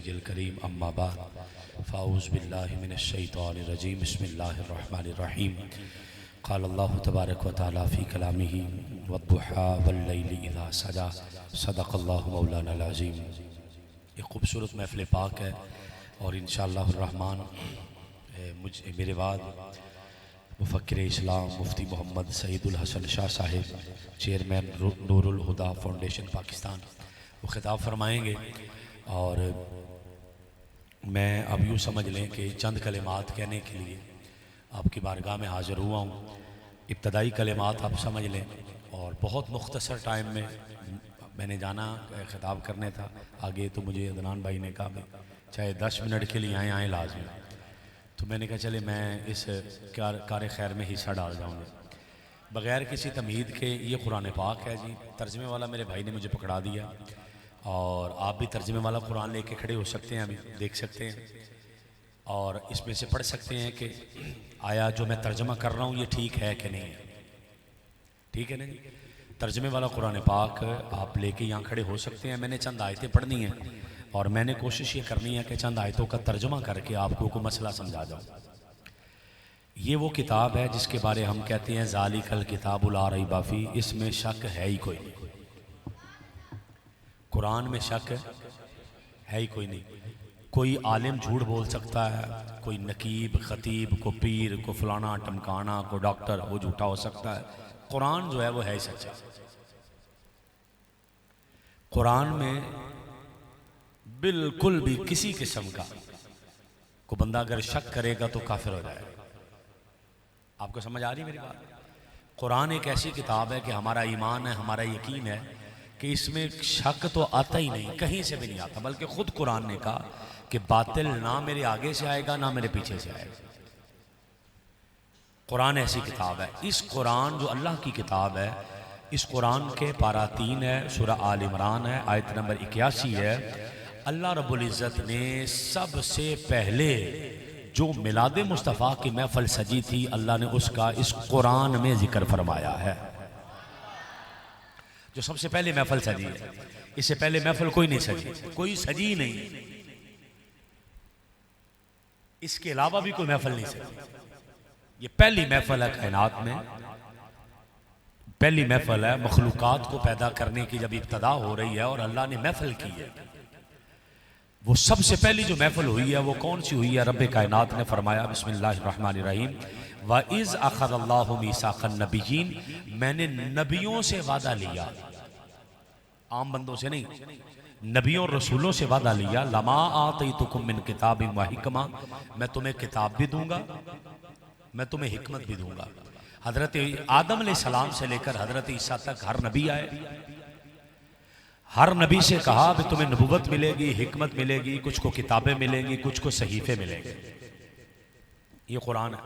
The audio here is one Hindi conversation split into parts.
अज़ीज़िल करीम अम्मा बाद फ़ाऊज़ु बिल्लाहि मिनश शैतानिर रजीम बिस्मिल्लाहिर रहमानिर रहीम क़ाल अल्लाहु तबारक व तआला फ़ी कलामिही वद्दुहा वल्लैलि इज़ा सजा सदक़ल्लाहु मौलाना अज़ीम। एक खूबसूरत महफ़िल पाक है और इंशाअल्लाहुर रहमान मेरे बाद मुफ़क्किर इस्लाम मुफ्ती मोहम्मद सईदुल हसन शाह साहिब चेयरमैन नूरुल हुदा फाउंडेशन पाकिस्तान वो ख़िताब फरमाएंगे। और मैं अब यूँ समझ लें कि चंद कलिमात कहने के लिए आपकी बारगाह में हाज़िर हुआ हूँ। इब्तदाई कलिमात आप समझ लें और बहुत मुख्तसर टाइम में मैंने जाना ख़िताब करने था। आगे तो मुझे अदनान भाई ने कहा मैं चाहे 10 मिनट के लिए आए लाजमी, तो मैंने कहा चले मैं इस कार खैर में हिस्सा डाल जाऊँगा बग़ैर किसी तमहीद के। ये कुरान पाक है जी, तर्जमे वाला मेरे भाई ने मुझे पकड़ा दिया और आप भी तर्जमे वाला कुरान लेके खड़े हो सकते हैं, अभी देख सकते हैं और इसमें से पढ़ सकते हैं कि आया जो मैं तर्जमा कर रहा हूँ ये ठीक है कि नहीं है। ठीक है नहीं, तर्जमे वाला कुरान पाक आप लेके यहाँ खड़े हो सकते हैं। मैंने चंद आयतें पढ़नी हैं और मैंने कोशिश ये करनी है कि चंद आयतों का तर्जमा करके आपको कोई मसला समझा जाऊँ। ये वो किताब है जिसके बारे हम कहते हैं ज़ालिकल किताबुल ला रैब फ़ीह, इसमें शक है ही कोई नहीं। कुरान में शक है ही कोई नहीं। कोई आलिम झूठ बोल सकता है, कोई नकीब खतीब को पीर को फलाना टमकाना को डॉक्टर वो झूठा हो सकता है। कुरान जो है वो है ही सच्चा। कुरान में बिल्कुल भी किसी किस्म का को बंदा अगर शक करेगा तो काफिर हो जाएगा। आपको समझ आ रही मेरी बात? कुरान एक ऐसी किताब है कि हमारा ईमान है, हमारा यकीन है कि इसमें शक तो आता ही नहीं, कहीं से भी नहीं आता। बल्कि खुद कुरान ने कहा कि बातिल ना मेरे आगे से आएगा ना मेरे पीछे से आएगा। कुरान ऐसी किताब है। इस कुरान जो अल्लाह की किताब है, इस कुरान के पारा 3 है, सूरह आल इमरान है, आयत नंबर 81 है। अल्लाह रब्बुल इज़्ज़त ने सबसे पहले जो मिलाद मुस्तफ़ा की महफिल सजी थी, अल्लाह ने उसका इस कुरान में जिक्र फरमाया है। जो सबसे पहले महफिल सजी है, इससे पहले महफिल कोई नहीं सजी, कोई सजी नहीं। इसके अलावा भी कोई महफिल नहीं सजी। ये पहली महफिल है कायनात में, पहली महफिल है मखलूकात को पैदा करने की जब इब्तदा हो रही है और अल्लाह ने महफिल की है। वो सबसे पहली जो महफिल हुई है वो कौन सी हुई है? रब्बे कायनात ने फरमाया बिस्मिल्लाहिर्रहमानिर्रहीम व इज़ अख़ज़ल्लाहु मीसाक़न नबिय्यीन, मैंने नबियों से वादा लिया, आम बंदों से नहीं, नबियों और रसूलों से वादा लिया। लमा आतैतुकुम मिन किताबिन व हिकमा, मैं तुम्हें किताब भी दूंगा, मैं तुम्हें हिकमत भी दूंगा। हजरत आदम अलैहिस्सलाम से लेकर हजरत ईसा तक हर नबी आए, हर नबी से कहा कि तुम्हें नबूवत मिलेगी, हिकमत मिलेगी, कुछ को किताबें मिलेंगी, कुछ को सहीफे मिलेंगे। ये कुरान है।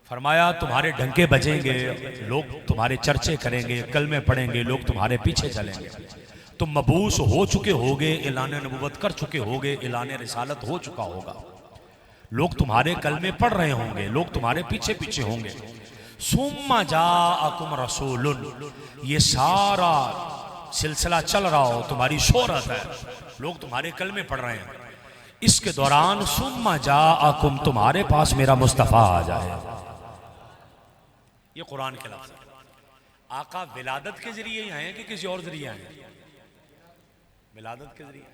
फरमाया तुम्हारे डंके बजेंगे, लोग तुम्हारे चर्चे करेंगे, कलमे पढ़ेंगे, लोग तुम्हारे पीछे चलेंगे। तुम मबूस हो चुके होगे, ऐलान नबूवत कर चुके होगे, ऐलान रिसालत हो चुका होगा, लोग तुम्हारे कलमे पढ़ रहे होंगे, लोग तुम्हारे पीछे पीछे होंगे। सुम्मा जाअकुम रसूलुन, ये सारा सिलसिला चल रहा हो, तुम्हारी शोहरत है, लोग तुम्हारे कलमे पढ़ रहे हैं। इसके दौरान सुम्मा जाअकुम, तुम्हारे पास मेरा मुस्तफ़ा आ जाए। ये कुरान के लफ्ज़ है। आका विलादत के जरिए ही आए कि किसी और जरिए आए? विलादत के जरिए।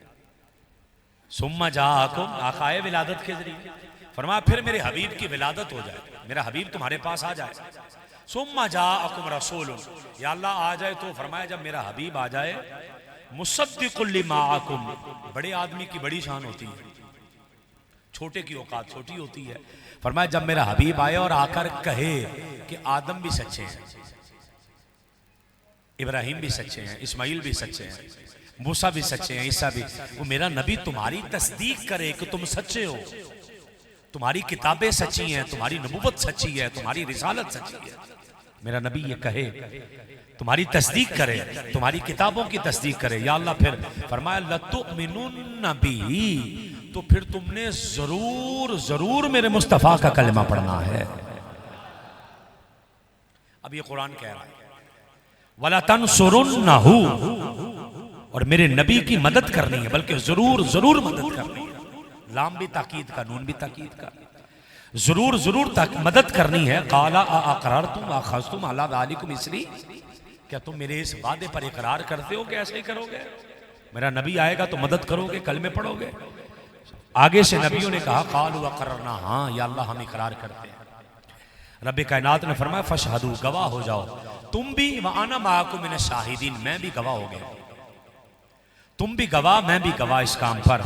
सुम्मा जाअकुम, आकाए विलादत के जरिए। फरमाया फिर मेरे हबीब की विलादत हो जाए, मेरा हबीब तुम्हारे पास आ जाए। सुम्मा जाअकुम रसूलुन, या अल्लाह आ जाए तो फरमाया जब मेरा हबीब आ जाए, मुसद्दिकुल लिमा आकुम, बड़े आदमी की बड़ी शान होती है, छोटे की औकात छोटी होती है। फरमाया जब मेरा हबीब आए और आकर कहे कि आदम भी सच्चे हैं, इब्राहिम भी सच्चे हैं, इस्माइल भी सच्चे हैं, मूसा भी सच्चे हैं, ईसा भी, वो मेरा नबी तुम्हारी तस्दीक करे कि तुम सच्चे हो, तुम्हारी किताबें सच्ची हैं, तुम्हारी नबूवत सच्ची है, तुम्हारी रिसालत सच्ची है। मेरा नबी ये कहे, तुम्हारी तस्दीक करे, तुम्हारी किताबों की तस्दीक करे। या अल्लाह फिर फरमाया लतुमिनुन्न बिही, तो फिर तुमने जरूर जरूर मेरे मुस्तफ़ा का कलमा पढ़ना है। अब ये कुरान कह रहा है वला तंसुरुन्नहु, और मेरे नबी की मदद करनी है, बल्कि जरूर जरूर मदद करनी है। लाम भी ताकीद का, नून भी ताकीद का, जरूर जरूर मदद करनी है। काला अकरार तुम आखाज तुम अला वालिकुम इसरी, क्या तुम मेरे इस वादे पर इकरार करते हो कि ऐसे ही करोगे? मेरा नबी आएगा तो मदद करोगे, कलमे पढ़ोगे? आगे से नबियों ने कहा कालू अकरना, हाँ या अल्लाह हम इकरार करते हैं। रब्बे कायनात ने फरमाया फशहदू, गवाह हो जाओ, तुम भी व आना माकुम मिन शाहिदीन, मैं भी गवाह हो गया, तुम भी गवाह मैं भी गवाह इस काम पर।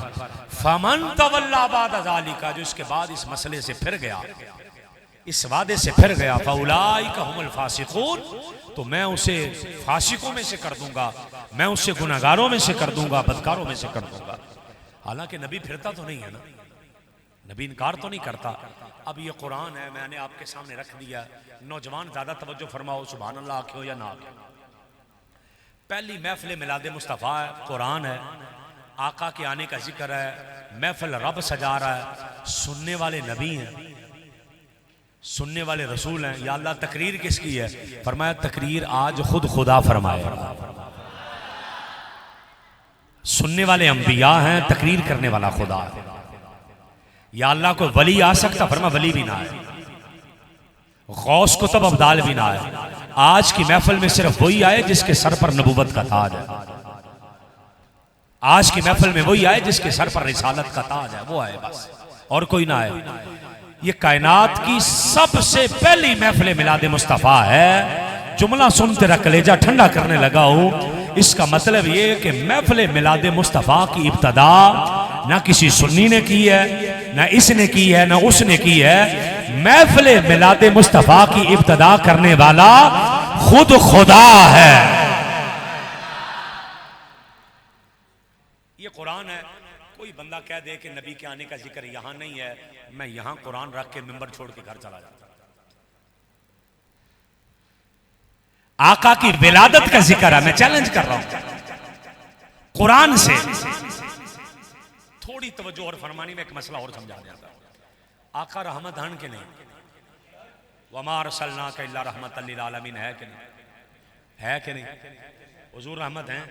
फमन तवल्ला बाद ज़ालिका, जो इसके बाद इस मसले से फिर गया, इस वादे से फिर गया, फउलाइका हुमुल फासिकून, तो मैं उसे फासिकों में से कर दूंगा, मैं उसे गुनाहगारों में से कर दूंगा, बदकारों में से कर दूंगा। हालांकि नबी फिरता तो नहीं है ना, नबी इनकार तो नहीं करता। अब ये कुरान है, मैंने आपके सामने रख दिया। नौजवान ज्यादा तवज्जो फरमाओ, सुभान अल्लाह आखे हो या ना आखे। पहली महफिल मिलाद मुस्तफ़ा है, कुरान है, आका के आने का जिक्र है, महफिल रब सजा रहा है, सुनने वाले नबी हैं, सुनने वाले रसूल हैं। या अल्लाह तकरीर किसकी है? फरमाया तकरीर आज खुद खुदा फरमाए। सुनने वाले अंबिया हैं, तकरीर करने वाला खुदा है। या अल्लाह को वली आ सकता, फरमा वली भी ना है, गौस को तब अब्दाल भी ना है। आज की महफिल में सिर्फ वही आए जिसके सर पर नबूवत का ताज है। आज की महफिल में वही आए जिसके सर पर रिसालत का ताज है, वो आए बस, और कोई ना आए। ये कायनात की सबसे पहली महफिल मिलाद मुस्तफ़ा है। जुमला सुन तेरा कलेजा ठंडा करने लगा हूं। इसका मतलब ये कि महफिल मिलाद मुस्तफ़ा की इब्तदा ना किसी सुन्नी ने की है, ना इसने की है, ना उसने की है। महफिल मिलाद मुस्तफ़ा की इब्तदा करने वाला खुद खुदा है। ये कुरान है। कोई बंदा कह दे कि नबी के आने का जिक्र यहां नहीं है, मैं यहां कुरान रख के मिंबर छोड़ के घर चला जाता। आका की विलादत का जिक्र है, मैं चैलेंज कर रहा हूं कुरान से। थोड़ी तवज्जो और फरमानी में एक मसला और समझा देता। आका रहमत हन के नहीं, वमा रसलनाका इल्ला रहमतल लिल आलमीन है कि नहीं? है कि नहीं? हुजूर रहमत हैं।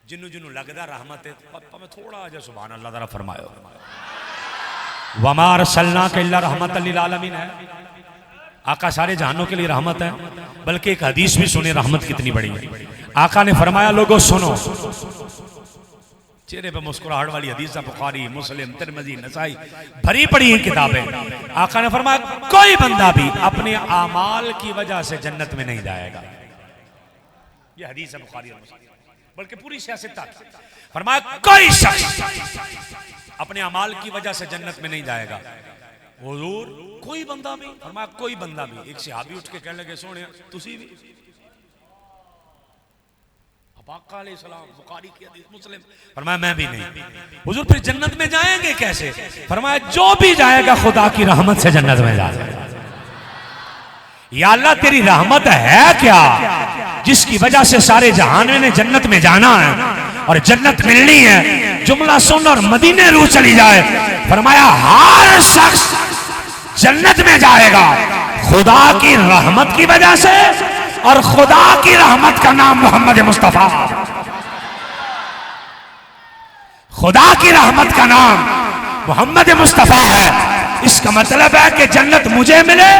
जिन्नू जिन्नू लगदा रहमत है, मैं थोड़ा जा सुभान अल्लाह जरा फरमायो। वमा रसलनाका इल्ला रहमतल लिल आलमीन है। आका सारे जहानों के लिए रहमत है। बल्कि एक हदीस भी सुने, रहमत कितनी बड़ी है। आका ने फरमाया लोगों सुनो, चेहरे पे मुस्कुराहट वाली हदीस, बुखारी मुस्लिम तिरमिज़ी नसाई भरी पड़ी है किताबें। आका ने फरमाया कोई बंदा भी अपने आमाल की वजह से जन्नत में नहीं जाएगा। ये हदीस है बुखारी और मुस्लिम, बल्कि पूरी सियासत तक। फरमाया कोई शख्स अपने अमाल की वजह से जन्नत में नहीं जाएगा। हुजूर कोई बंदा भी? फरमाया कोई बंदा भी। एक सहाबी उठ के कहने लगे सोने तुसी भी? आका अलैहिस्सलाम, बुखारी की हदीस, मुस्लिम। फरमाया मैं भी नहीं। हुजूर फिर जन्नत में जाएंगे कैसे? फरमाया जो भी जाएगा खुदा की रहमत से जन्नत में जाएगा। या अल्लाह तेरी रहमत है क्या जिसकी वजह से सारे जहान ने जन्नत में जाना है और जन्नत मिलनी है? जुमला सुन और मदीने रूह चली जाए। फरमाया हर शख्स जन्नत में जाएगा खुदा की रहमत की वजह से, और खुदा की रहमत का नाम मोहम्मद मुस्तफा। खुदा की रहमत का नाम मोहम्मद मुस्तफा है। इसका मतलब है कि जन्नत मुझे मिले,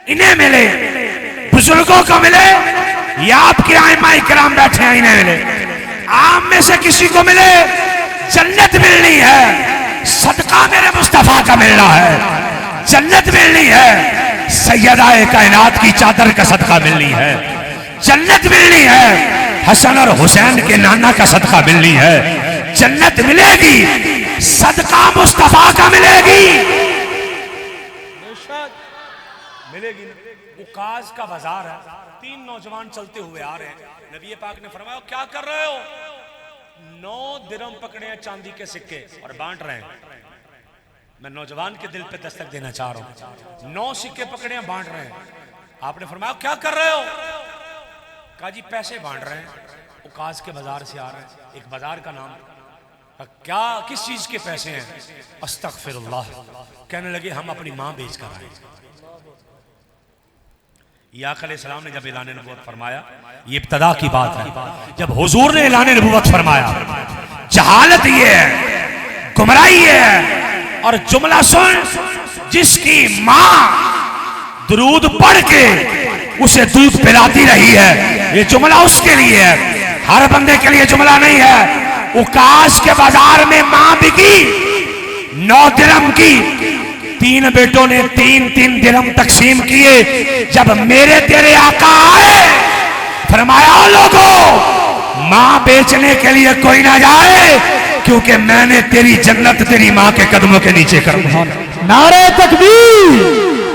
इन्हें मिले, बुजुर्गों को मिले, या आपके आइमा इकराम बैठे हैं इन्हें मिले, आम में से किसी को मिले, जन्नत मिलनी है। सदका मेरे मुस्तफा का मिलना है, जन्नत मिलनी है। सैयदाए कायनात की चादर का सदका मिलनी है, जन्नत मिलनी है। हसन और हुसैन के नाना का सदका मिलनी है, जन्नत मिलेगी। सदका मुस्तफा का मिलेगी, मिलेगी। उकाज का बाजार है, 3 नौजवान चलते हुए आ रहे हैं। नबी पाक ने फरमाया क्या कर रहे हो? 9 दिरहम पकड़े हैं चांदी के सिक्के और बांट रहे हैं। मैं नौजवान के दिल पे दस्तक देना चाह रहा हूं। 9 सिक्के पकड़े हैं, बांट रहे हैं। आपने फरमाया क्या कर रहे हो? कहा जी पैसे बांट रहे हैं। उकाज के बाजार से आ रहे हैं, एक बाजार का नाम। क्या किस चीज के पैसे हैं? अस्तगफिरुल्लाह। कहने लगे हम अपनी मां बेच कर आए। ये आका अलैहिस्सलाम ने जब ऐलान नबूवत फरमाया, ये इब्तदा की बात है, जब हुजूर ने ऐलान नबूवत फरमाया, जहालत ये है, गुमराही है। और जुमला सुन, जिसकी मां दुरूद पढ़ के उसे दूध पिलाती रही है, ये जुमला उसके लिए है, हर बंदे के लिए जुमला नहीं है। उकाश के बाजार में मां बिकी 9 दिरहम की, 3 बेटों ने 3-3 दिरहम तकसीम किए। जब मेरे तेरे आका आए, फरमाया लोगों, मां बेचने के लिए कोई ना जाए, क्योंकि मैंने तेरी जन्नत तेरी मां के कदमों के नीचे कर दी। नारे तकबीर,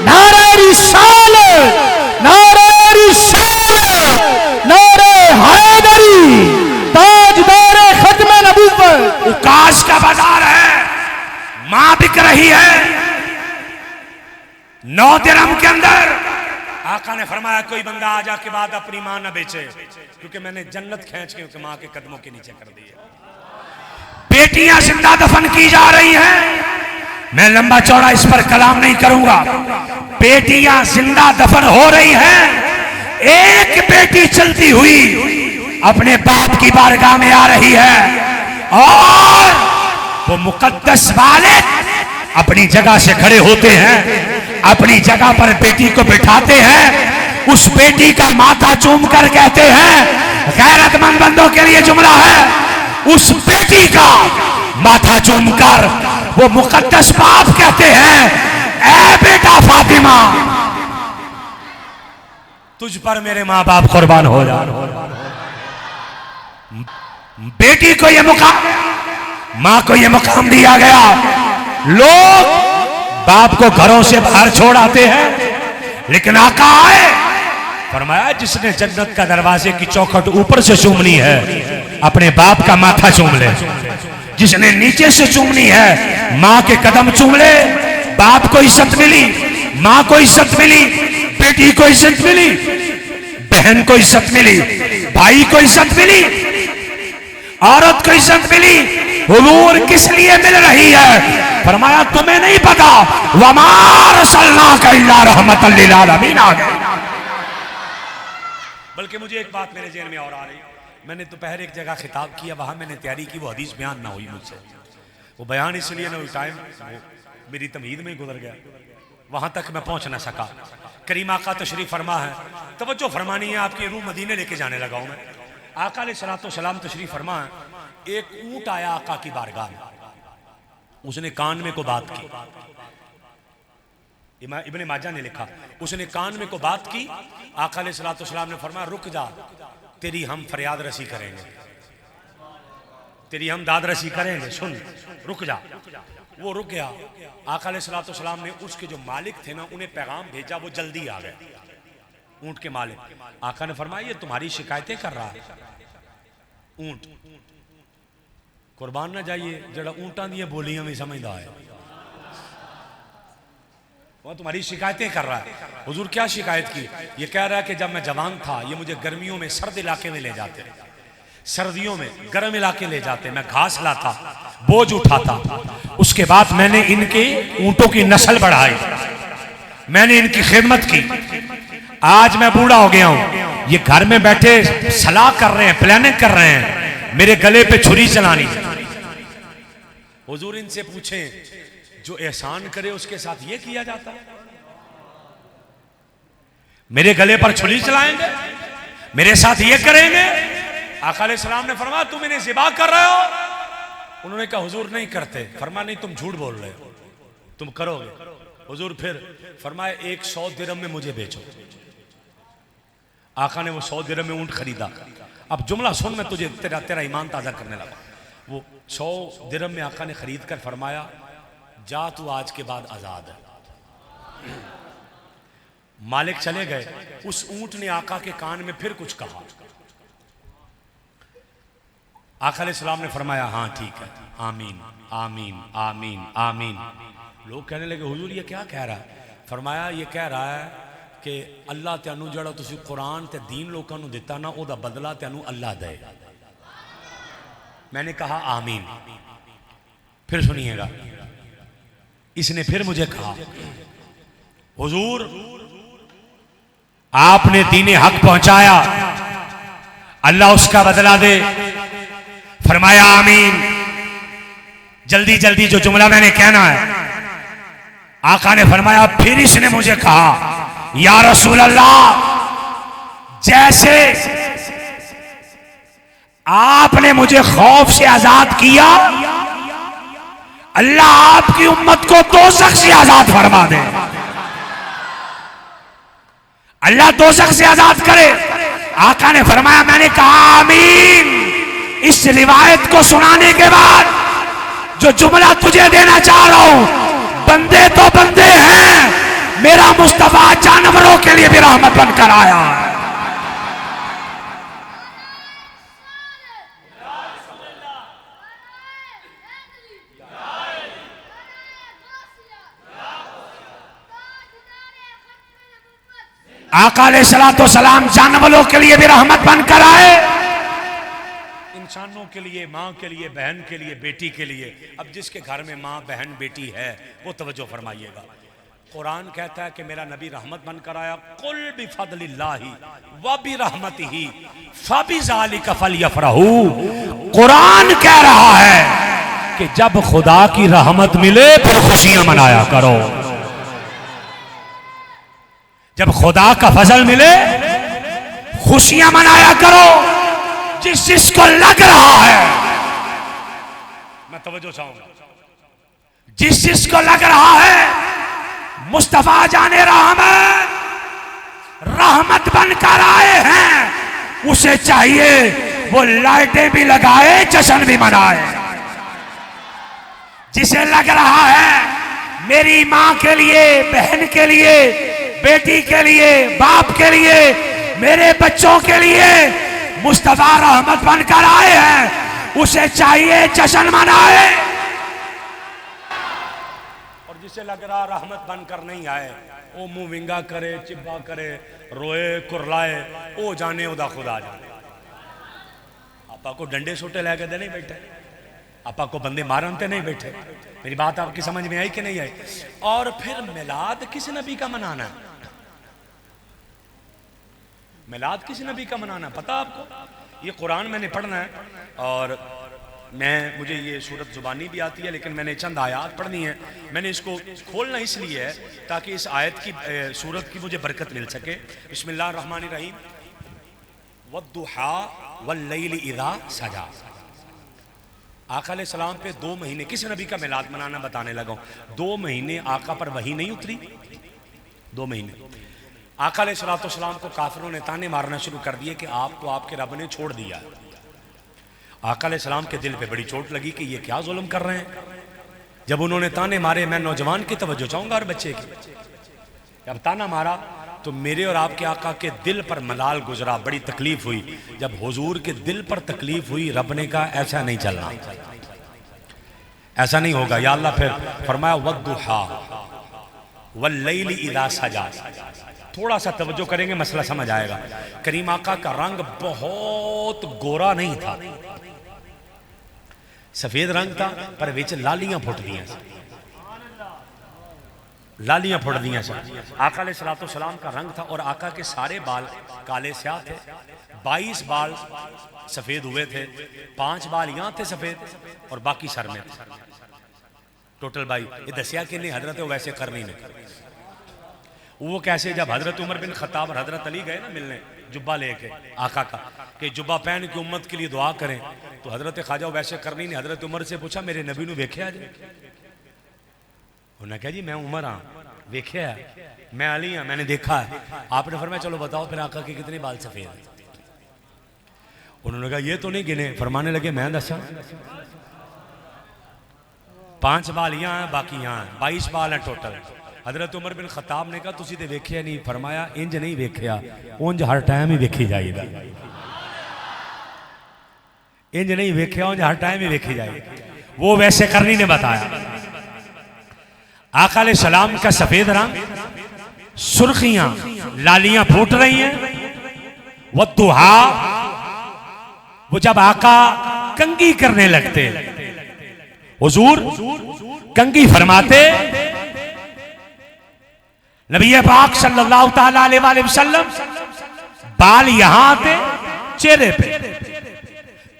नारे रिसालत, नारे रिसालत, नारे हैदरी, ताजदार खत्म नबूवत। उकाश का बाजार है, मां बिक रही है 9 दिरहम के अंदर। आका ने फरमाया कोई बंदा आ जाके बाद अपनी मां ना बेचे, क्योंकि मैंने जन्नत खींच के मां के कदमों के नीचे कर दी है। बेटियां जिंदा दफन की जा रही हैं, मैं लंबा चौड़ा इस पर कलाम नहीं करूंगा। बेटियां जिंदा दफन हो रही हैं। एक बेटी चलती हुई अपने बाप की बारगाह में आ रही है, और वो मुकद्दस वाले अपनी जगह से खड़े होते हैं, अपनी जगह पर बेटी को बिठाते हैं, उस बेटी का माथा चूम कर कहते हैं, गैरतमंद बंदों के लिए जुमला है, उस बेटी का माथा चूम कर वो मुकद्दस बाप कहते हैं, ऐ बेटा फातिमा, तुझ पर मेरे मां बाप कुर्बान हो जा। बेटी को ये मुकाम, मां को ये मुकाम दिया गया। लोग बाप को घरों से बाहर छोड़ आते हैं, लेकिन आका आए, फरमाया जिसने जन्नत का दरवाजे की चौखट ऊपर से चूमनी है, अपने बाप का माथा चूम ले। जिसने नीचे से चूमनी है, मां के कदम चूम ले। बाप को इज्जत मिली, मां को इज्जत मिली, बेटी को इज्जत मिली, बहन को इज्जत मिली, भाई को इज्जत मिली, औरत को इज्जत मिली। हुजूर किस लिए मिल रही है? फरमाया तुम्हें नहीं पता, वमा रसलनाका इल्ला रहमतल लिल आलमीन आ गए। बल्कि मुझे एक बात मेरे जेहन में और आ रही, मैंने दोपहर एक जगह खिताब किया, वहां मैंने तैयारी की, वो हदीस बयान ना हुई मुझसे, वो बयान इसलिए ना हुई, टाइम मेरी तमहीद में ही गुजर गया, वहां तक मैं पहुंच ना सका। करीमा का तशरीफ फरमा है, तवज्जो फरमानी है, आपकी रूह मदीने लेके जाने लगा हूं मैं। आका अलैहिस्सलाम तशरीफ फरमा है, एक ऊंट आया आका की बारगाह में, उसने कान में को बात की, इब्ने माजा ने लिखा, उसने कान में को बात की। आका अलैहिस्सलाम ने फरमाया रुक जा, तेरी हम फरियाद रसी करेंगे, तेरी हम दाद रसी करेंगे, सुन रुक जा। वो रुक गया। आका अलैहिस्सलाम ने उसके जो मालिक थे ना, उन्हें पैगाम भेजा, वो जल्दी आ गए, ऊंट के मालिक। आका ने फरमाया ये तुम्हारी शिकायतें कर रहा है ऊंट, कुर्बान ना जाइए जरा ऊंटा दी बोलियां भी समझदा है, वो तुम्हारी शिकायतें कर रहा है। हुजूर क्या शिकायत की? ये कह रहा है कि जब मैं जवान था, ये मुझे गर्मियों में सर्द इलाके में ले जाते, सर्दियों में गर्म इलाके ले जाते, मैं घास लाता, बोझ उठाता, उसके बाद मैंने इनके ऊंटों की नस्ल बढ़ाई, मैंने इनकी खिदमत की। आज मैं बूढ़ा हो गया हूं, ये घर में बैठे सलाह कर रहे हैं, प्लानिंग कर रहे हैं, मेरे गले पे छुरी चलानी। हुजूर इनसे पूछें, जो एहसान करे उसके साथ ये किया जाता है? मेरे गले पर छुरी चलाएंगे, मेरे साथ ये करेंगे? आका अलैहिस्सलाम ने फरमाया तुम इन्हें ज़िबा कर रहे हो? उन्होंने कहा हुजूर नहीं करते। फरमाया नहीं तुम झूठ बोल रहे हो, तुम करोगे। हुजूर फिर फरमाया 100 दिरहम में मुझे बेचो। आका ने वो 100 दिरहम में ऊंट खरीदा। अब जुमला सुन, मैं तुझे तेरा ईमान ताज़ा करने लगा। वो 100 दिरहम में आका ने खरीद कर फरमाया जा तू आज के बाद आजाद है। मालिक चले गए। उस ऊंट ने आका के कान में फिर कुछ कहा। आका अलैहिस्सलाम ने फरमाया हाँ ठीक है, आमीन आमीन आमीन आमीन। लोग कहने लगे हुजूर ये क्या कह रहा है? फरमाया ये कह रहा है कि अल्लाह तेनू जड़ा तुसी कुरान ते दीन लोगों को दिता ना, ओदा बदला तेनू अल्लाह दे। मैंने कहा आमीन। फिर सुनिएगा, इसने फिर मुझे कहा हुजूर आपने दीने हक पहुंचाया, अल्लाह उसका बदला दे। फरमाया आमीन। जल्दी जल्दी जो जुमला मैंने कहना है, आका ने फरमाया, फिर इसने मुझे कहा, या रसूल अल्लाह, जैसे आपने मुझे खौफ से आजाद किया, अल्लाह आपकी उम्मत को दोज़ख से आजाद फरमा दे। अल्लाह दोज़ख से आजाद करे। आका ने फरमाया, मैंने कहा आमीन। इस रिवायत को सुनाने के बाद जो जुमला तुझे देना चाह रहा हूं, बंदे तो बंदे हैं, मेरा मुस्तफा जानवरों के लिए भी रहमत बनकर आया है। आका अलैहिस्सलातो सलाम जानवरों के लिए भी रहमत बनकर आए, इंसानों के लिए, माँ के लिए, बहन के लिए, बेटी के लिए। अब जिसके घर में माँ बहन बेटी है वो तवज्जो फरमाइएगा। कुरान कहता है कि मेरा नबी रहमत बनकर आया। कुल बिफदलिल्लाहि व बिरहमतिही फबिज़ालिका फलयफरहू। कुरान कह रहा है कि जब खुदा की रहमत मिले फिर खुशियां मनाया करो। जब खुदा का फजल मिले खुशियां मनाया करो। जिस जिसको लग रहा है, मैं तवज्जो चाहूंगा, जिस जिसको लग रहा है मुस्तफा जाने रहमत बनकर आए हैं, उसे चाहिए वो लाइटें भी लगाए, जश्न भी मनाए। जिसे लग रहा है मेरी मां के लिए, बहन के लिए, बेटी के लिए, बाप के लिए, मेरे बच्चों के लिए मुस्तफा रहमत बनकर आए हैं, उसे चाहिए जश्न मनाए। और जिसे लग रहा रहमत बनकर नहीं आए, वो मुंह विंगा करे, चिब्बा करे, रोए कुरलाए, ओ जाने उदा खुदा जाने। आपा को डंडे सोटे लेके दे नहीं बैठे, आपा को बंदे मारनते नहीं बैठे। मेरी बात आपकी समझ में आई कि नहीं आई? और फिर मिलाद किस नबी का मनाना है? मिलाद किस नबी का मनाना पता आपको? ये कुरान मैंने पढ़ना है और मुझे ये सूरत जुबानी भी आती है, लेकिन मैंने चंद आयत पढ़नी है। मैंने इसको खोलना इसलिए है ताकि इस आयत की सूरत की मुझे बरकत मिल सके। बिस्मिल्लाहिर रहमानिर रहीम। वद्दुहा वल्लैलि इज़ा सजा। आका अलैहिस्सलाम पे 2 महीने किस नबी का मिलाद मनाना बताने लगा हूं। 2 महीने आका पर वही नहीं उतरी। 2 महीने आका अलैहिस्सलाम को काफिरों ने ताने मारना शुरू कर दिए कि आपको आपके रब ने छोड़ दिया। आका अलैहिस्सलाम के दिल पे बड़ी चोट लगी कि ये क्या जुल्म कर रहे हैं। जब उन्होंने ताने मारे, मैं नौजवान की तवज्जो चाहूंगा और बच्चे की, जब ताना मारा तो मेरे और आपके आका के दिल पर मलाल गुजरा, बड़ी तकलीफ हुई। जब हुजूर के दिल पर तकलीफ हुई, रब ने कहा ऐसा नहीं चलना, ऐसा नहीं होगा या अल्लाह। फिर फरमाया वद्दुहा वल्लैलि इज़ा सजा। थोड़ा सा तवज्जो करेंगे मसला समझ आएगा। करीम आका का रंग बहुत गोरा नहीं था, सफेद रंग था, पर विच लालियां फुट दियां, लालियां फुट दियां सर। आका अलैहिस्सलाम का रंग था और आका के सारे बाल काले स्याह थे। 22 बाल सफेद हुए थे, 5 बाल यहां थे सफेद और बाकी सर में थे। टोटल 22। ये दसिया कि नहीं हजरत वैसे करनी नहीं। वो कैसे? जब हजरत उमर बिन खत्ताब और हजरत अली गए ना मिलने जुब्बा लेके आका का कि जुब्बा पहन के उम्मत के लिए दुआ करें, तो हजरत ख्वाजा वैसे करनी नहीं। हजरत उमर से पूछा मेरे नबी ने वेख्या जी? उन्होंने कहा जी मैं उमर हाँ, वेख्या है, मैं अली हाँ, मैंने देखा है। आपने फरमाया चलो बताओ फिर आका के कितने बाल सफेद हैं? उन्होंने कहा ये तो नहीं गिने। फरमाने लगे मैं दसा 5 बाल यहाँ हैं, बाकी यहाँ हैं, 22 बाल हैं टोटल। हजरत उमर बिन खत्ताब ने कहा तुसी ते वेख्या नहीं। फरमाया इंज नहीं वेख्या, उंज हर टाइम ही वेखी जाएगा। इंज नहीं वेख्या, उंज हर टाइम ही वेखी जाएगी। वो वैसे करनी ने बताया। आका अलैहिस्सलाम का सफेद रंग, सुर्खियां, लालियां फूट रही हैं। वद्दुहा, वो जब आका कंगी करने लगते, हुजूर कंगी फरमाते, नबी पाक सल्लल्लाहु ताला अलैहि वसल्लम बाल यहां आते चेहरे पे,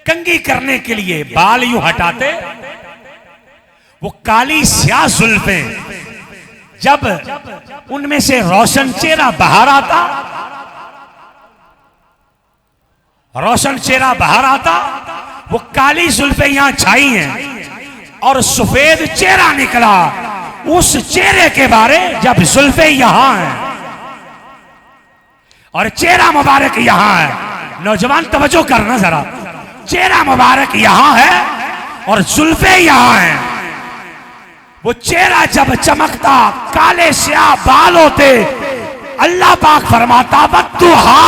कंघी करने के लिए बाल यूं हटाते, वो काली स्याह जुल्फें जब उनमें से रोशन चेहरा बाहर आता, रोशन चेहरा बाहर आता, वो काली जुल्फें यहां छाई हैं और सफेद चेहरा निकला। उस चेहरे के बारे जब जुल्फें यहां हैं और चेहरा मुबारक यहां है, नौजवान तवज्जो करना जरा, चेहरा मुबारक यहां है और जुल्फें यहां हैं। वो चेहरा जब चमकता, काले स्याह बाल होते, अल्लाह पाक फरमाता वद्दुहा,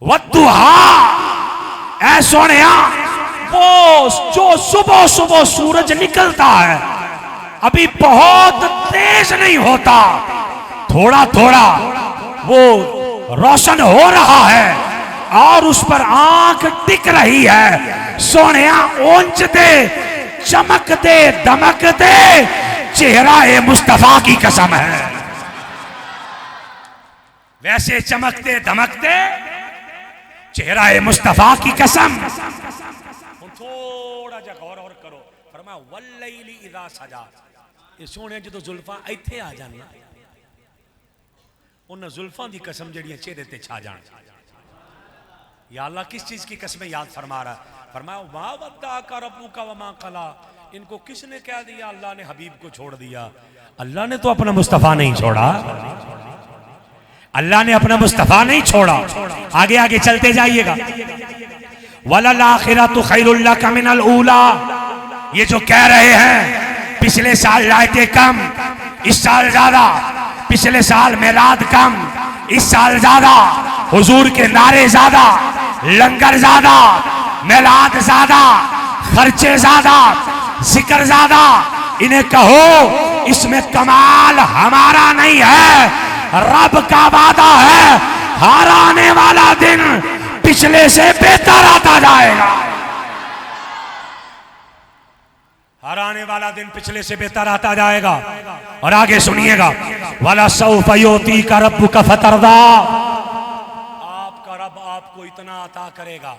वद्दुहा, ऐ सोनिया, वो जो सुबह सुबह सूरज निकलता है, अभी बहुत तेज नहीं होता, थोड़ा थोड़ा वो रोशन हो रहा है और उस पर आंख टिक रही है। सोनिया ऊंच दे, चमक दे, दमक दे, चेहरा ए मुस्तफा की कसम है। वैसे चमकते धमकते चेहरा ए मुस्तफा की कसम। थोड़ा जा गौर और करो, फरमाया वल्लैली इज़ा सजा, ये सोने जो जुल्फा इत्थे आ जाना, उन जुल्फा की कसम जड़ियां चेहरे ते छा जान। या अल्लाह किस चीज की कसमें याद फरमा रहा है? फरमाया मा वद्दा का रब्बू का वमा कला, इनको किसने कह दिया अल्लाह ने हबीब को छोड़ दिया? अल्लाह ने तो अपना मुस्तफा नहीं छोड़ा, अल्लाह ने अपना मुस्तफा नहीं छोड़ा। आगे आगे चलते जाइएगा। वलल आखिरतु खैरुल लका मिनल ऊला, ये जो कह रहे हैं पिछले साल लायते कम, इस साल ज्यादा, पिछले साल मिलाद कम, इस साल ज्यादा, हुजूर के नारे ज्यादा, लंगर ज्यादा, मिलाद ज्यादा, खर्चे ज्यादा, जिक्र ज्यादा, इन्हें कहो इसमें कमाल हमारा नहीं है, रब का वादा है, हर आने वाला दिन पिछले से बेहतर आता जाएगा। हर आने वाला दिन पिछले से बेहतर आता जाएगा। और आगे सुनिएगा, वाला सौफ युती का रब्बु का फतरदा, आपका रब आपको इतना अता करेगा,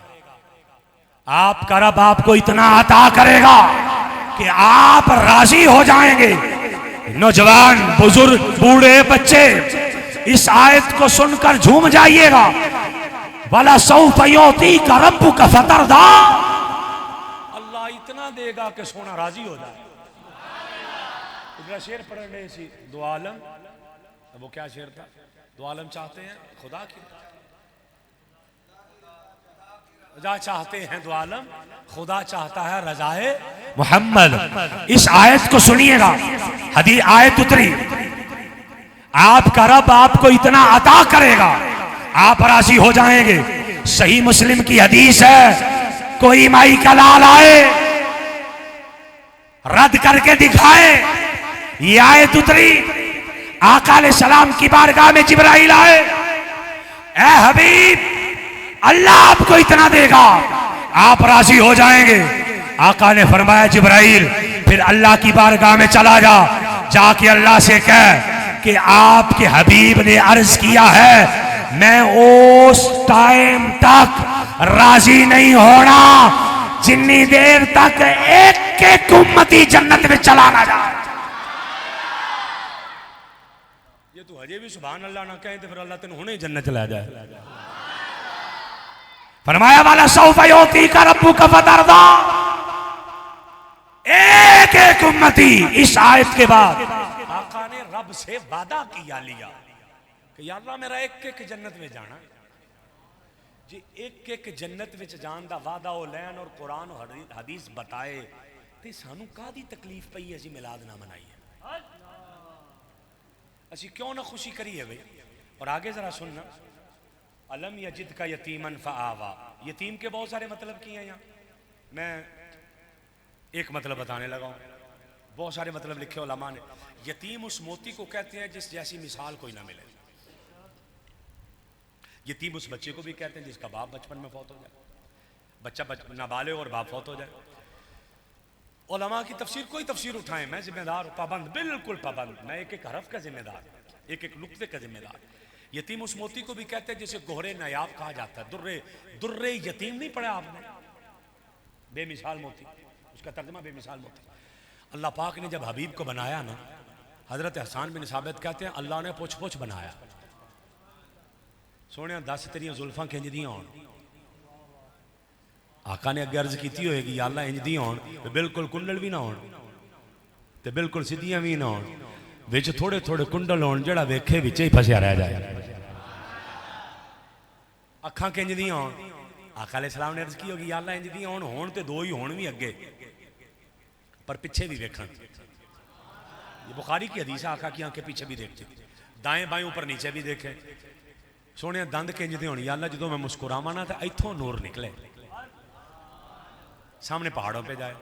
आपका रब आपको इतना अता करेगा कि आप राजी हो जाएंगे। नौजवान, बुजुर्ग, बूढ़े, बच्चे, इस आयत को सुनकर झूम जाइएगा। वाला सौफ युती का रब्बु का फतरदा, अल्लाह इतना देगा कि सोना राजी हो जाए। शेर पढ़ रहे थे, दो आलम, वो क्या शेर था? दो आलम चाहते हैं खुदा की रजा, चाहते हैं दो आलम, खुदा चाहता है रजाए मोहम्मद। इस आयत को सुनिएगा, हदीस आयत उतरी, आपका रब आपको इतना अता करेगा, आप राजी हो जाएंगे। सही मुस्लिम की हदीस है, कोई माई का लाल आए, रद्द करके दिखाए। ये आयत उतरी, आका अलैहिस्सलाम की बारगाह में जिब्राइल आए, ए हबीब, अल्लाह आपको इतना देगा, आप राजी हो जाएंगे। आका ने फरमाया जिब्राइल, फिर अल्लाह की बारगाह में चला जा, जाके अल्लाह से कह कि आपके हबीब ने अर्ज किया है, मैं उस टाइम तक राजी नहीं होना जितनी देर तक एक एक उम्मती जन्नत में चला ना जाए। ये तो हजे भी सुभान अल्लाह ना कहे तो फिर अल्लाह तेन हुणे जन्नत चला जाए। फरमाया वाला सौफ युती का रब्बु का फतरदा, एक एक उम्मती। इस आयत के बाद आका ने रब से वादा किया लिया कि या अल्लाह मेरा एक एक जन्नत में जाना जी, एक एक जन्नत में जान दा वादा ओ लैन और कुरान और हदीस बताए ते सानू कादी तकलीफ पई असी मिलाद ना मनाइए, असी क्यों ना खुशी करिए भाई। और आगे जरा सुनना, अलम यजिद का यतीमन फआवा, यतीम के बहुत सारे मतलब किए हैं यहाँ, मैं एक मतलब बताने लगा हूँ, बहुत सारे मतलब लिखे उलमा ने। यतीम उस मोती को कहते हैं जिस जैसी मिसाल कोई ना मिले। यतीम उस बच्चे को भी कहते हैं जिसका बाप बचपन में फौत हो जाए, बच्चा नाबालिग और बाप फौत हो जाए। उलमा की तफसीर, कोई तफसीर उठाएं, मैं जिम्मेदार हूं, पाबंद, बिल्कुल पाबंद, मैं एक एक हरफ का जिम्मेदार, एक एक नुक्ते का जिम्मेदार। यतीम उस मोती को भी कहते हैं जिसे गोहरे नायाब कहा जाता है। दुर्रे, दुर्रे यतीम नहीं पढ़ा आपने? बेमिसाल मोती, उसका तर्जुमा बेमिसाल मोती। अल्लाह पाक ने जब हबीब को बनाया ना, हजरत हसन बिन साबित कहते हैं अल्लाह ने पुछ पुछ बनाया। सोने दस तेरिया जुल्फां किंज दियां होण? आका ने अगे अर्ज की होएगी, या अल्लाह इंज दी होण ते बिल्कुल कुंडल भी ना होण ते बिल्कुल सीधियां भी ना होण, विच थोड़े थोड़े कुंडल होण, जेड़ा वेखे विच ही फसिया रह जाए। अखां किंज दियां होण? आका अलैहिस्सलाम ने अर्ज की होगी, या अल्लाह इंज दी होण ते दो ही होण भी अगे, पर पीछे भी वेखण। ये बुखारी की हदीस है, आका की आंखें पीछे भी देखती, दाएं बाएं ऊपर नीचे भी देखे। सोने दंद किंज दे होण? या अल्लाह जो मैं मुस्कुरावां ना तो इत्थों नूर निकले, सामने पहाड़ों पे जाए।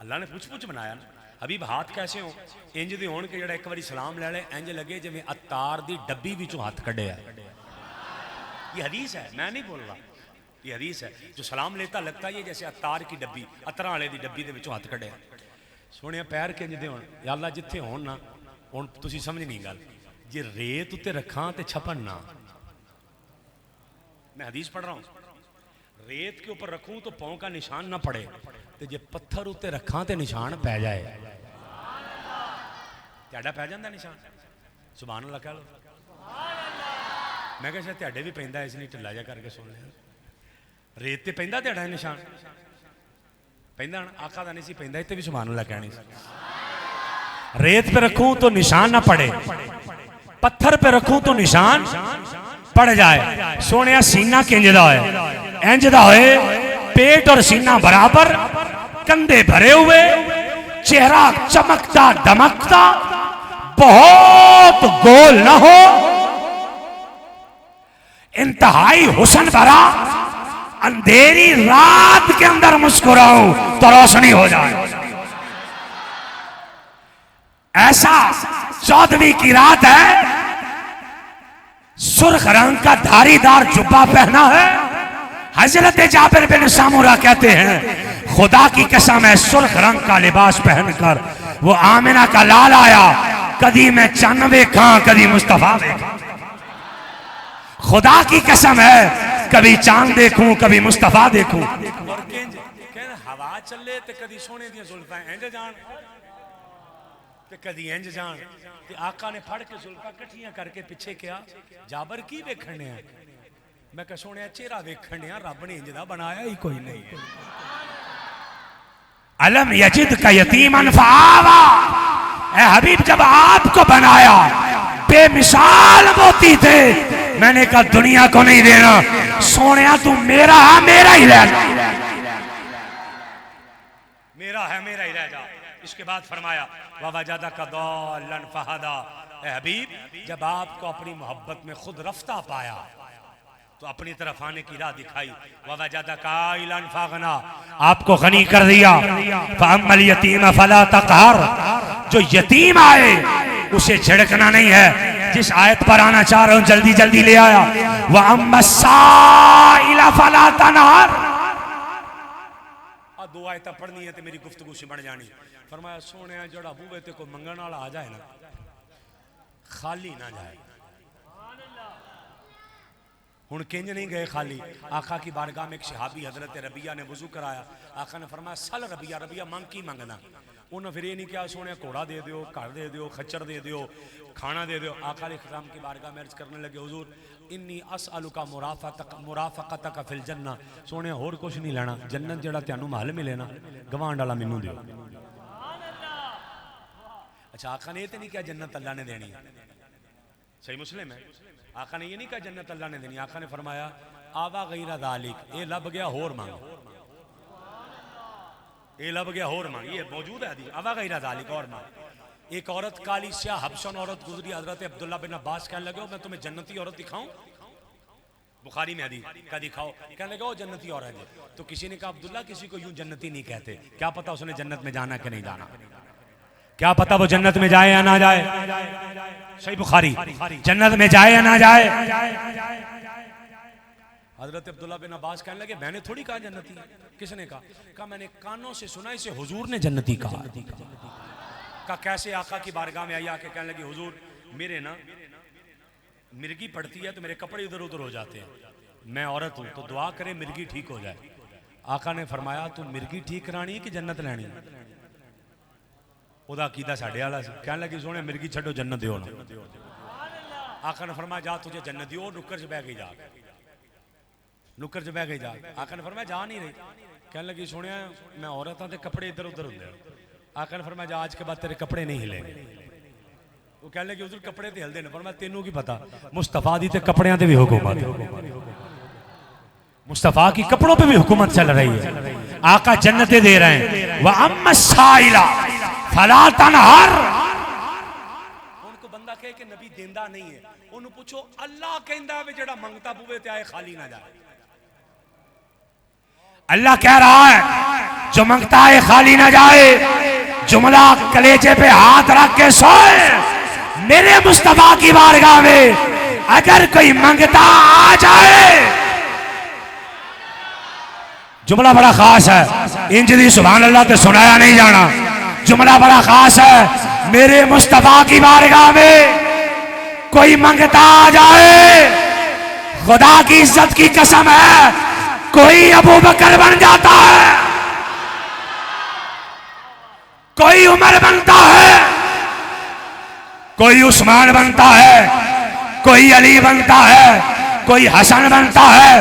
अल्लाह ने पूछ पूछ बनाया ना। हबीब हाथ कैसे हो? इंज दे होण कि जेड़ा एक बारी सलाम ले ले इंज लगे जिवें अतार दी डब्बी विचों हाथ कढ़िया। ये हदीस है, मैं नहीं बोल रहा, ये हदीस है। जो सलाम लेता लगता है जैसे अतार की डब्बी, अतरां वाले दी डब्बी दे विचों हाथ कढ़िया। सोने पैर किंज दे होण? या अल्लाह जिथे होण ना, हुण तुसीं समझ नहीं गल, जे रेत उत्ते रखां ते छपन ना। मैं हदीस पढ़ रहा हूं, रेत के ऊपर रखूं तो पांव का निशान ना पड़े, तो जे पत्थर उत्ते रखा तो निशान पै जाए। त्याडा पै जांदा निशान? सुभान अल्लाह कह लो। मैं कहा त्याडे भी पैंदा, इसलिए ढिला जा करके सुन लिया। रेत ते पैंदा त्याडा निशान? पैंदा ना? आका दा नहीं सी पैंदा, इत्ते भी सुभान अल्लाह कहनी। रेत पे रखूं तो निशान ना पड़े, पत्थर पे रखूं तो निशान पड़ जाए। सोने सीना किंजदा है? इंजदा होए, पेट और सीना बराबर, कंधे भरे हुए, चेहरा चमकता दमकता, बहुत गोल ना हो, इंतहाई हुस्न भरा, अंधेरी रात के अंदर मुस्कुराऊं तो रोशनी हो जाए। ऐसा 14वीं की रात है, सुर्ख रंग का धारीदार जुब्बा पहना है। हजरत जाबिर बिन सामुरा कहते हैं खुदा की कसम है, सुर्ख रंग का लिबास पहनकर वो आमिना का लाल आया। कदी मैं चन्न वेखा, कदी मुस्तफा देखा। खुदा की कसम है, कभी चांद देखूं, कभी मुस्तफा देखूं। हवा चले तो कदी सोने दी जुल्फां इंज जान ते कदी इंज जान। ते आका ने फड़ के जुल्फां कट्ठियां करके पीछे किया, जाबर की वेखने है? मैं कह सोने चेहरा वेखने, रब ने इंज दा बनाया ही कोई नहीं। अलम यजिद का यतीमन फआवा, ए हबीब जब आपको बनाया बेमिसाल मोती थे, मैंने कहा दुनिया को नहीं देना, सोने तू मेरा है, मेरा ही रह जा, मेरा है, मेरा ही रह जा। इसके बाद फरमाया ववजदा का दौलन फहदा, ए हबीब जब आपको अपनी मोहब्बत में खुद रफ्ता पाया तो अपनी तरफ आने की राह दिखाई। ववजदा काइलन फगना, आपको गनी कर दिया। फअम्मल यतीम फला तक़हर, जो यतीम आए उसे झिड़कना नहीं है। जिस आयत पर आना चाह रहा हूं जल्दी जल्दी ले आया। वअम्मा साइला फला तनहर, दो आयत पढ़नी है तो मेरी गुफ्तगू से बढ़ जानी। फरमाया सोने जड़ा बूहे ते कोई मंगण वाला आ जाए ना, खाली ना जाए। हुण किंज नहीं गए खाली। आका की बारगाह में एक शहाबी हजरत रबिया ने वजू कराया। आका ने फरमाया सल रबिया, रबिया मंग की मंगना? उन्हें फिर ये नहीं कहा सोने घोड़ा दे दो, घर दे दो, खच्चर दे दो, खाना दे दो। आका अलैहिस्सलाम की बारगाह में अर्ज करने लगे हुजूर इन्नी असअलुका मुराफकतक फिल जन्नह, सोने होर कुछ नहीं लेना, जन्नत जड़ा तेनू महल मिले ना गवांड वाला मैनू दे। अच्छा आका ने ये तो नहीं कहा जन्नत अल्लाह ने देनी, सही मुस्लिम है। आका ने ये नहीं कहा जन्नत अल्लाह ने देनी। आका ने फरमाया आवा गैरा दालिक, ये लब गया होर मांग, ये लब गया होर मांग, ये मौजूद है हदीस। आवा गैरा दालिक, और मांग। एक औरत काली स्या हबशन औरत गुजरी, हजरत अब्दुल्ला बिन अब्बास कहने लगे मैं तुम्हें जन्नती औरत दिखाऊं? बुखारी में हदीस का दिखाओ। कहने लगे वो जन्नती औरत है। तो किसी ने कहा अब्दुल्ला किसी को यूं जन्नती नहीं कहते, क्या पता उसने जन्नत में जाना कि नहीं जाना, क्या पता वो जन्नत में जाए या ना जाए। सही बुखारी, जन्नत में जाए या ना जाए। हजरत अब्दुल्ला बिन अब्बास कहने लगे मैंने थोड़ी कहा जन्नती है। किसने कहा मैंने कानों से सुना, इसे हुजूर ने जन्नती कहा। कहा कैसे? आका की बारगाह में आई, आके कहने लगी हुजूर मेरे ना मिर्गी पड़ती है तो मेरे कपड़े इधर उधर हो जाते हैं, मैं औरत हूं तो दुआ करे मिर्गी ठीक हो जाए। आका ने फरमाया तू मिर्गी ठीक करानी है कि जन्नत लैनी है? ओदा अकीदा साढ़े वाला सी। कहने लगी सोने मिर्गी छड्डो जन्नत दियो ना। आका ने फरमाया जा तुझे जन्नत दियो, नुक्कर च बह गई जा, नुक्कर च बह गई जा। आका ने फरमाया जा नहीं रही। कहने लगी सुनिया मैं औरत हाँ तो कपड़े इधर उधर होंगे। आका ने फरमाया जा आज के बाद तेरे कपड़े नहीं हिलेंगे। वो कहने लगी उधर कपड़े तो हिलते हैं। फरमाया तेनू की पता मुस्तफा दी ते कपड़ियां ते भी हुकूमत, मुस्तफा की कपड़ों पे भी हुकूमत चल रही है। आका जन्नतें दे रहे हैं। वह अम्मा साइला फला तनहर, उनको बंदा कहे कि नबी देंदा नहीं है, उन्हें पूछो अल्लाह कहंदा वे जेड़ा मंगता पुवे ते आए खाली ना जाए। अल्लाह कह रहा है जो मंगता है खाली ना जाए। जुमला कलेजे पे हाथ रख के सोए मेरे मुस्तफा की बारगाह में अगर कोई मंगता आ जाए। जुमला बड़ा खास है, इंज दी सुभान अल्लाह ते सुनाया नहीं जाना। जुमला बड़ा खास है, मेरे मुस्तफा की बारगाह में कोई मंगता आ जाए, खुदा की इज्जत की कसम है कोई अबू बकर बन जाता है, कोई उमर बनता है, कोई उस्मान बनता है, कोई अली बनता है, कोई हसन बनता है,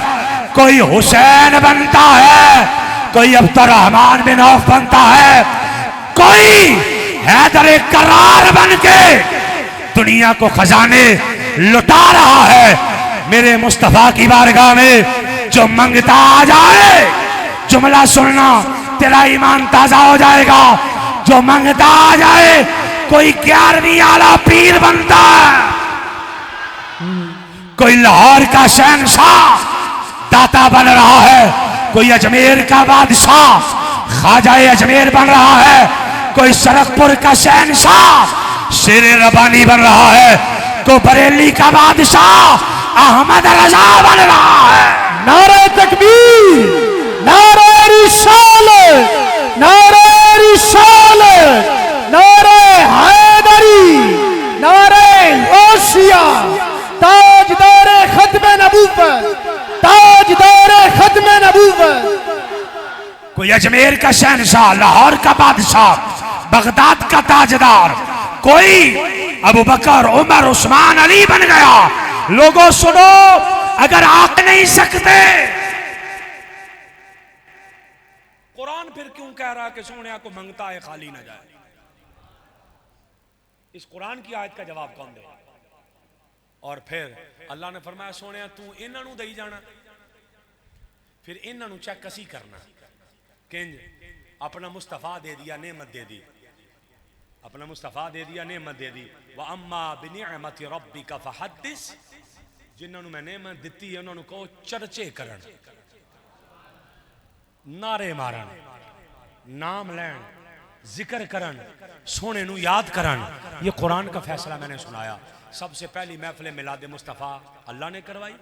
कोई हुसैन बनता है, कोई अब्दुर्रहमान बिन औफ बनता है, कोई हैदर करार बन के दुनिया को खजाने लुटा रहा है। मेरे मुस्तफा की बारगाह में जो मंगता आ जाए, जुमला सुनना तेरा ईमान ताजा हो जाएगा। जो मंगता आ जाए कोई 11वीं आला पीर बनता है, कोई लाहौर का शहंशाह दाता बन रहा है, कोई अजमेर का बादशाह ख्वाजा अजमेर बन रहा है, कोई सरकपुर का शहंशाह शेर रबानी बन रहा है, कोई बरेली का बादशाह अहमद रजा बन रहा है। नारे तकबीर, नारे रिसालत, नारे रिसालत, नारे हैदरी, नारे गौसिया, ताजदार खत्म नबूवत, ताजदार खत्म नबूवत। कोई अजमेर का शहंशाह, लाहौर का बादशाह, बगदाद का ताजदार, कोई अबू बकर उमर उस्मान अली बन गया। लोगों सुनो, अगर आप नहीं सकते कुरान फिर क्यों कह रहा है कि सोने को मंगता है खाली ना जाए? इस कुरान की आयत का जवाब कौन दे? और फिर अल्लाह ने फरमाया सोने तू इन्हों दई जाना, फिर इन्हों चेक कसी करना किंज अपना मुस्तफा दे दिया, नेमत दे दी, अपना मुस्तफा दे दिया, नेमत दे दी। व अम्मा बिनिअमति रब्बिका फहद्दिस, जिन्होंने मैं नेमत दी है उन्होंने कहो चर्चे करन, नारे मारन, नाम लैन, जिक्र करन, सोने नू याद करन। ये कुरान का फैसला मैंने सुनाया। सबसे पहली महफिल मिलाद मुस्तफा अल्लाह ने करवाई।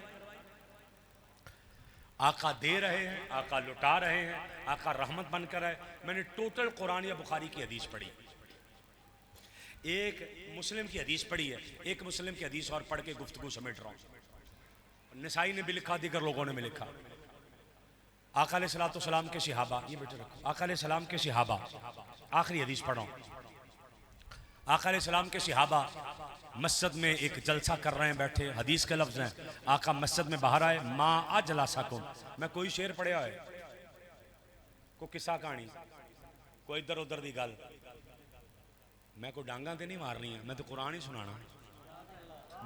आका दे रहे हैं, आका लुटा रहे हैं, आका रहमत बनकर है। मैंने टोटल कुरान या बुखारी की हदीस पढ़ी, एक मुस्लिम की हदीस पढ़ी है, एक मुस्लिम की हदीस और पढ़ के गुफ्तगू समेट रहा हूं। निसाई ने भी लिखा, दीगर लोगों ने भी लिखा। आका अलैहिस्सलातु वस्सलाम के सहाबा, ये बेटे रखो, आका अलैहिस्सलाम के सहाबा, आखिरी हदीस पढ़ रहा हूं। आका अलैहिस्सलाम के सहाबा मस्जिद में एक जलसा कर रहे हैं बैठे, हदीस के लफ्ज हैं, आका मस्जिद में बाहर आए, माँ अजला सको, मैं कोई शेर पढ़िया है, कोई किस्सा कहानी, कोई इधर उधर की गल, मैं कोई डांगा तो नहीं मारनी है, मैं तो कुरान ही सुनाना,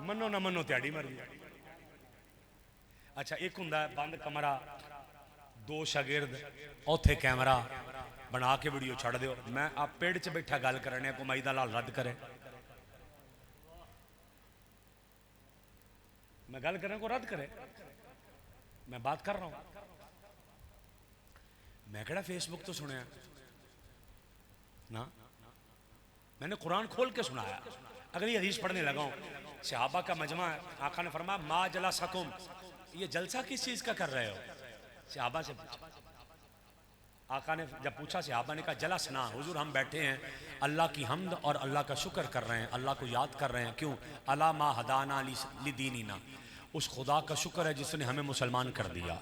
मनो ना मनो त्याड़ी मर्जी। अच्छा एक हुंदा बंद कमरा, दो शागिर्द, औथे कैमरा बना के वीडियो छड़ दो, मैं आप पेड़ च बैठा गल करने को माई दा लाल रद्द करे, मैं गल करने को रद्द करे, मैं बात कर रहा हूं। मैं कहड़ा फेसबुक तो सुनया ना, मैंने कुरान खोल के सुनाया। अगली हदीस पढ़ने लगा हूं, सहाबा का मजमा है। आका ने फरमाया मा जला सकुम, ये जलसा किस चीज का कर रहे हो? सहाबा से पूछा। आका ने जब पूछा, सहाबा ने कहा जलसना हुजूर, हम बैठे हैं अल्लाह की हम्द और अल्लाह का शुक्र कर रहे हैं, अल्लाह को याद कर रहे हैं। क्यों? अला मा हदाना लिदीनिना, उस खुदा का शुक्र है जिसने हमें मुसलमान कर दिया।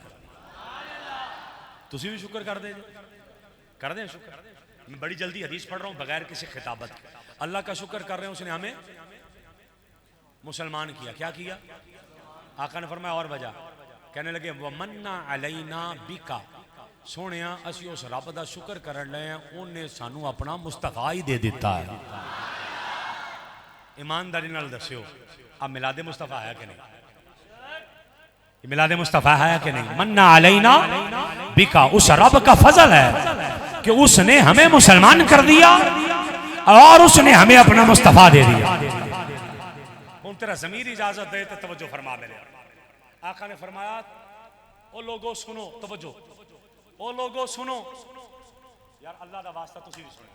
तुसी भी शुक्र कर दें शुक्र। मैं बड़ी जल्दी हदीस पढ़ रहा हूँ बगैर किसी खिताबत के। अल्लाह का शुक्र कर रहे हैं, उसने हमें मुसलमान किया। क्या किया? आका ने फरमाया और वजह, कहने लगे वमन्ना अलैना बिका, सोने असी उस रब का शुक्र कर रहे हैं, उन्हें सानू अपना मुस्तफा ही दे दिता है। ईमानदारी नाल दस्यो, अब मिलादे मुस्तफा है कि नहीं? मिलादे मुस्तफा है कि नहीं? मन्ना अलैना बिका, उस रब का फजल है कि उसने हमें मुसलमान कर दिया और उसने हमें अपना मुस्तफा दे दिया। हूं तेरा ज़मीर इजाजत दे तो तवज्जो फरमा मेरे। आका ने फरमाया ओ लोगो सुनो, तवज्जो, ओ लोगो सुनो यार, अल्लाह का वास्ता तुसी भी सुनो।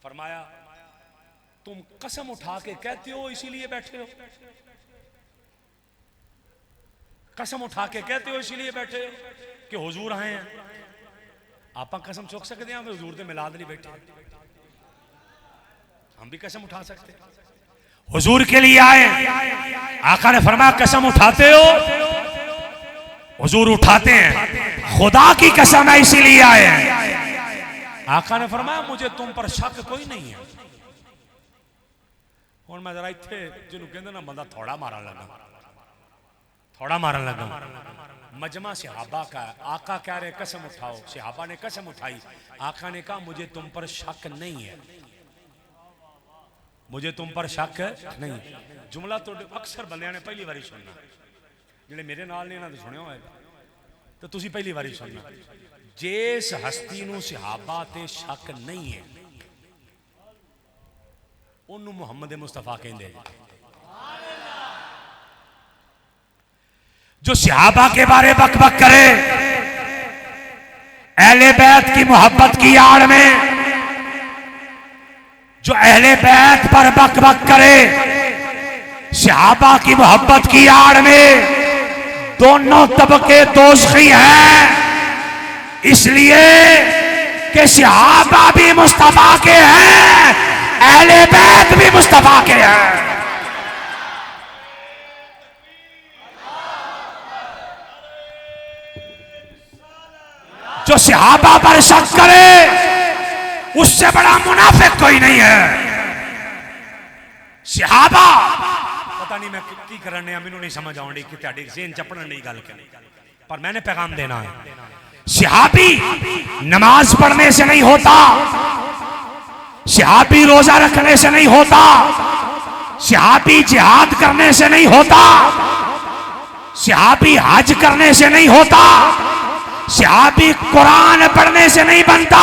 फरमाया तुम कसम उठा के कहते हो इसीलिए बैठे हो, कसम उठा के कहते हो इसीलिए बैठे हो कि हुजूर आए हैं। आप कसम चुक सकते हैं हुजूर दे मिलाद नहीं बैठे, हम भी कसम उठा सकते हैं हुजूर के लिए आए। आका ने फरमाया कसम उठाते हो? हुजूर उठाते हैं, खुदा की कसम है इसीलिए आए हैं। आका ने फरमाया मुझे तुम पर शक कोई नहीं है। और मैं जरा इत्थे जिन्हों कहते ना बंदा थोड़ा मारन लगा, मजमा सहाबा का है। आका कह रहे कसम उठाओ, सहाबा ने कसम उठाई। आका ने कहा मुझे तुम पर शक नहीं है, मुझे तुम पर शक नहीं। जुमला तो अक्सर बंदियां ने पहली बारी सुनना, जिहड़े मेरे नाल ने इन्हां ने सुनिया होएगा तो तुसी पहली बारी सुनना। जिस हस्ती नूं सहाबा ते शक नहीं है उन्होंने मुहम्मद मुस्तफा कहंदे। जो सहाबा के बारे बक बक करे, अहले बैत की मोहब्बत की आड़ में जो अहले बैत पर बक बक करे, सहाबा की मोहब्बत की आड़ में दोनों तबके दोज़खी हैं, इसलिए कि सहाबा भी मुस्तफा के हैं, अहले बैत भी मुस्तफा के हैं। जो सहाबा पर शक करे उससे बड़ा मुनाफिक कोई नहीं है। सहाबा पता नहीं मैं की करने मैनू नहीं समझ आउंदी कि तुहाडी ज़हन चपड़न नहीं गल करनी, पर मैंने पैगाम देना है। सहाबी नमाज पढ़ने से नहीं होता, सहाबी रोजा रखने से नहीं होता, सहाबी जिहाद करने से नहीं होता, सहाबी हज करने से नहीं होता, सहाबी कुरान पढ़ने से नहीं बनता,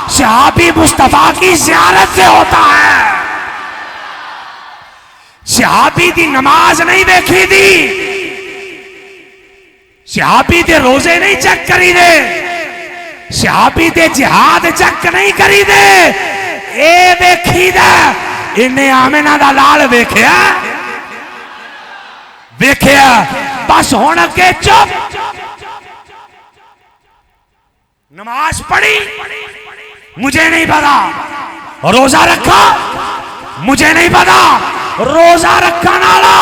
सहाबी मुस्तफा की ज़ियारत से होता है। सहाबी दी नमाज नहीं देखी दी, सहाबी दे रोजे नहीं चेक करी दे, सहाबी दे जिहाद चेक नहीं करी दे, ए देखी दे इन्हें आमिना दा लाल वेख्या वेख्या बस हुण अगे चुप। नमाज पढ़ी मुझे नहीं पता, रोजा रखा मुझे नहीं पता, रोजा रखा नाला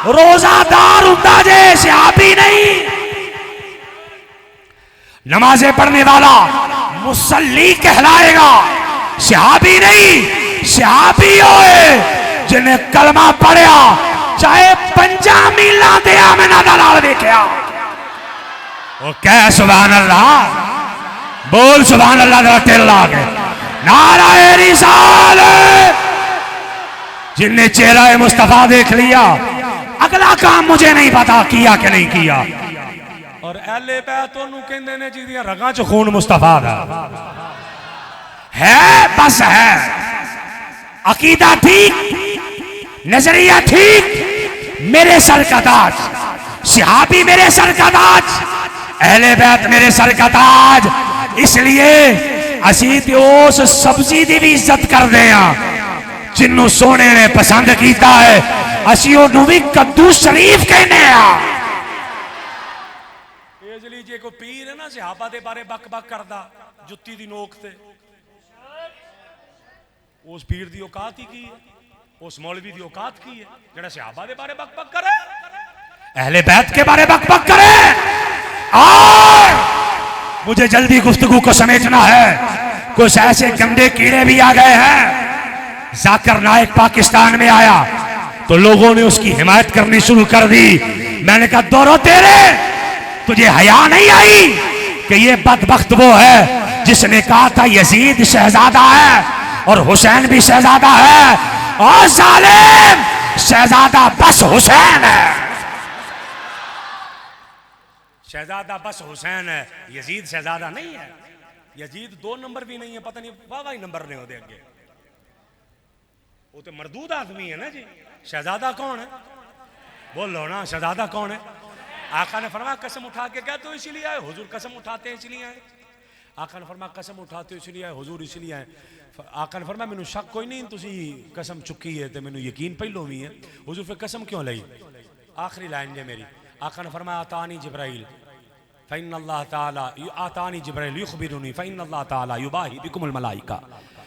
रोजादार होता जे सहाबी नहीं। नमाजें पढ़ने वाला मुसल्ली कहलाएगा, सहाबी नहीं। सहाबी होए जिन्हें कलमा पढ़िया चाहे 50 मीला दे आमिना दा लाल देखा। वो कह सुभान अल्लाह, बोल सुभान अल्लाह दा टेला के नाराए रिसालत। जिनने चेहरा मुस्तफा देख लिया अगला काम मुझे नहीं पता किया कि नहीं किया। और अहले बैत ओनू कहंदे ने जिहदियां रगां च खून मुस्तफा दा है, बस है। अकीदा ठीक, नजरिया ठीक, मेरे सर का ताज, सहाबी मेरे सर का ताज, अहले बैत मेरे सर का ताज। इसलिए असी ते उस सब्जी की भी इज्जत करते हैं जिन्हों सोने ने पसंद किया है। असी उन्होंने भी कद्दू शरीफ कहने। जे कोई पीर है ना सहाबा दे बारे बक बक करदा जुत्ती दी नोक ते, उस पीर दी औकात ही की है, उस मौलवी दी औकात की है जेड़ा सहाबा दे बारे बक बक करे, अहले बैत के बारे बक बक करे। और मुझे जल्दी गुफ्तगू को समेटना है, कुछ ऐसे गंदे कीड़े भी आ गए हैं। जाकिर नाइक पाकिस्तान में आया तो लोगों ने उसकी हिमायत करनी शुरू कर दी। मैंने कहा दोरो तेरे, तुझे हया नहीं आई कि ये बदबख्त वो है जिसने कहा था यजीद शहजादा है और हुसैन भी शहजादा है, और जालिम शहजादा बस हुसैन है, शहजादा बस हुसैन है, यजीद शहजादा नहीं है। यजीद 2 नंबर भी नहीं है, पता नहीं वाह नंबर ने होते अगे, वो तो मरदूद आदमी है ना जी। शहजादा कौन है, बोलो ना, शहजादा कौन है? आका ने फरमाया कसम उठा के क्या तो इसलिए आए हुजूर, कसम उठाते हैं इसलिए आए। आका ने फरमाया कसम उठाते हो इसलिए आए हुजूर, इसलिए आए। आका ने फरमाया मैनू शक कोई नहीं, तुसी कसम चुकी है तो मैनू यकीन पहलों भी है। हुजूर फिर कसम क्यों ली? आखिरी लाइन जे मेरी, आका ने फरमाया आतानी जिब्राइल फ़इन्नल्लाह ताला आतानी जिब्राइल युखबिरुनी फ़इन्नल्लाह ताला युबाही बिकुमुल मलाइका।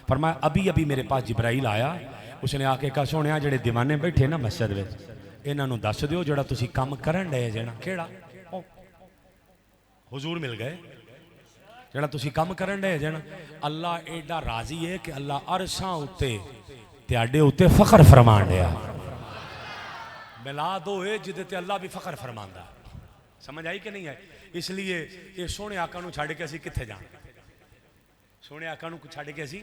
फरमाया अभी अभी मेरे पास जिब्राइल आया, उसने आके कहा सोनिया जेड़े दीवाने बैठे ना मस्जिद में, इन्हां नूं दस दिओ जेड़ा तुसी काम करन डए जे ना, केड़ा हुजूर मिल गए, जेड़ा तुसी काम करन डए जे ना, अल्लाह एडा राजी है कि अल्लाह अरशां उत्ते तुहाडे उत्ते फखर फरमान दिया। मिलाद होए जिदे ते अल्लाह भी फखर फरमांदा। समझ आई कि नहीं आई? इसलिए ये सोने आका नूं छड्ड के असीं कित्थे जाना, सोने आका नूं छड्ड के असीं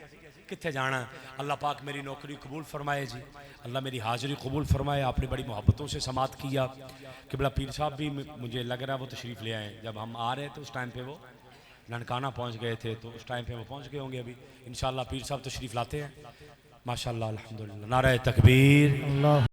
कित्थे जाना। अल्लाह पाक मेरी नौकरी कबूल फरमाए जी, अल्लाह मेरी हाज़िरी कबूल फरमाए। आपने बड़ी मोहब्बतों से समात किया। किबला पीर साहब भी मुझे लग रहा है वो तशरीफ़ ले आए, जब हम आ रहे थे उस टाइम पे वो ननकाना पहुंच गए थे, तो उस टाइम पे वो पहुंच गए होंगे। अभी इंशाअल्लाह पीर साहब तशरीफ़ लाते हैं। माशाअल्लाह अल्हम्दुलिल्लाह। नारे तकबीर।